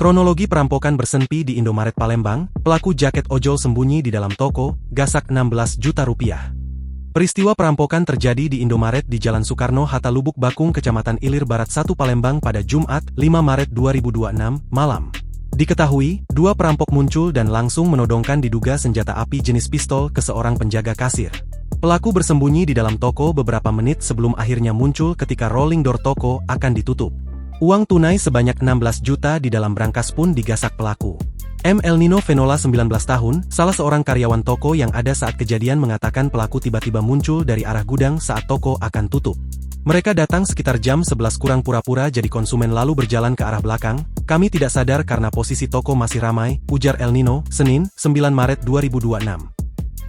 Kronologi perampokan bersenpi di Indomaret Palembang, pelaku jaket ojol sembunyi di dalam toko, gasak 16 juta rupiah. Peristiwa perampokan terjadi di Indomaret di Jalan Soekarno-Hatta Lubuk Bakung, Kecamatan Ilir Barat 1 Palembang pada Jumat, 5 Maret 2026, malam. Diketahui, dua perampok muncul dan langsung menodongkan diduga senjata api jenis pistol ke seorang penjaga kasir. Pelaku bersembunyi di dalam toko beberapa menit sebelum akhirnya muncul ketika rolling door toko akan ditutup. Uang tunai sebanyak 16 juta di dalam brankas pun digasak pelaku. M. El Nino Venola 19 tahun, salah seorang karyawan toko yang ada saat kejadian mengatakan pelaku tiba-tiba muncul dari arah gudang saat toko akan tutup. Mereka datang sekitar jam 11 kurang pura-pura jadi konsumen lalu berjalan ke arah belakang. Kami tidak sadar karena posisi toko masih ramai, ujar El Nino, Senin, 9 Maret 2026.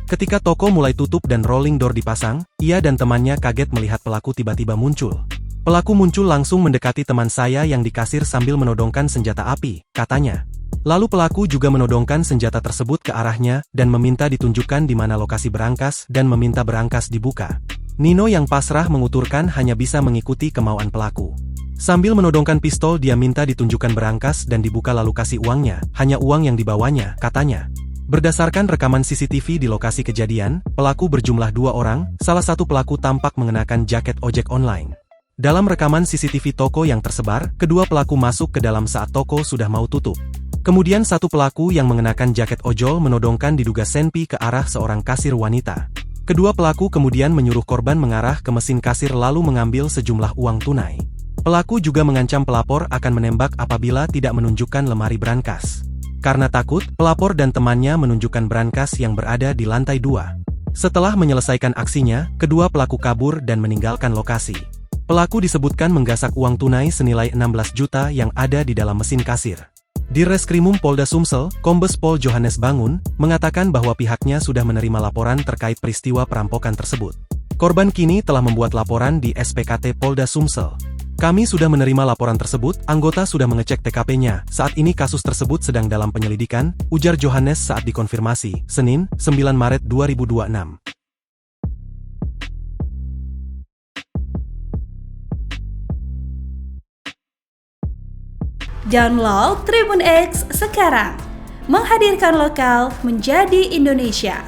Ketika toko mulai tutup dan rolling door dipasang, ia dan temannya kaget melihat pelaku tiba-tiba muncul. Pelaku muncul langsung mendekati teman saya yang di kasir sambil menodongkan senjata api, katanya. Lalu pelaku juga menodongkan senjata tersebut ke arahnya dan meminta ditunjukkan di mana lokasi berangkas dan meminta berangkas dibuka. Nino yang pasrah menguturkan hanya bisa mengikuti kemauan pelaku. Sambil menodongkan pistol dia minta ditunjukkan berangkas dan dibuka lalu kasih uangnya, hanya uang yang dibawanya, katanya. Berdasarkan rekaman CCTV di lokasi kejadian, pelaku berjumlah 2 orang, salah satu pelaku tampak mengenakan jaket ojek online. Dalam rekaman CCTV toko yang tersebar, kedua pelaku masuk ke dalam saat toko sudah mau tutup. Kemudian satu pelaku yang mengenakan jaket ojol menodongkan diduga senpi ke arah seorang kasir wanita. Kedua pelaku kemudian menyuruh korban mengarah ke mesin kasir lalu mengambil sejumlah uang tunai. Pelaku juga mengancam pelapor akan menembak apabila tidak menunjukkan lemari brankas. Karena takut, pelapor dan temannya menunjukkan brankas yang berada di lantai 2. Setelah menyelesaikan aksinya, kedua pelaku kabur dan meninggalkan lokasi. Pelaku disebutkan menggasak uang tunai senilai 16 juta yang ada di dalam mesin kasir. Di Reskrimum Polda Sumsel, Kombes Pol Johannes Bangun, mengatakan bahwa pihaknya sudah menerima laporan terkait peristiwa perampokan tersebut. Korban kini telah membuat laporan di SPKT Polda Sumsel. Kami sudah menerima laporan tersebut, anggota sudah mengecek TKP-nya, saat ini kasus tersebut sedang dalam penyelidikan, ujar Johannes saat dikonfirmasi, Senin, 9 Maret 2026. Download Tribun X sekarang, menghadirkan lokal menjadi Indonesia.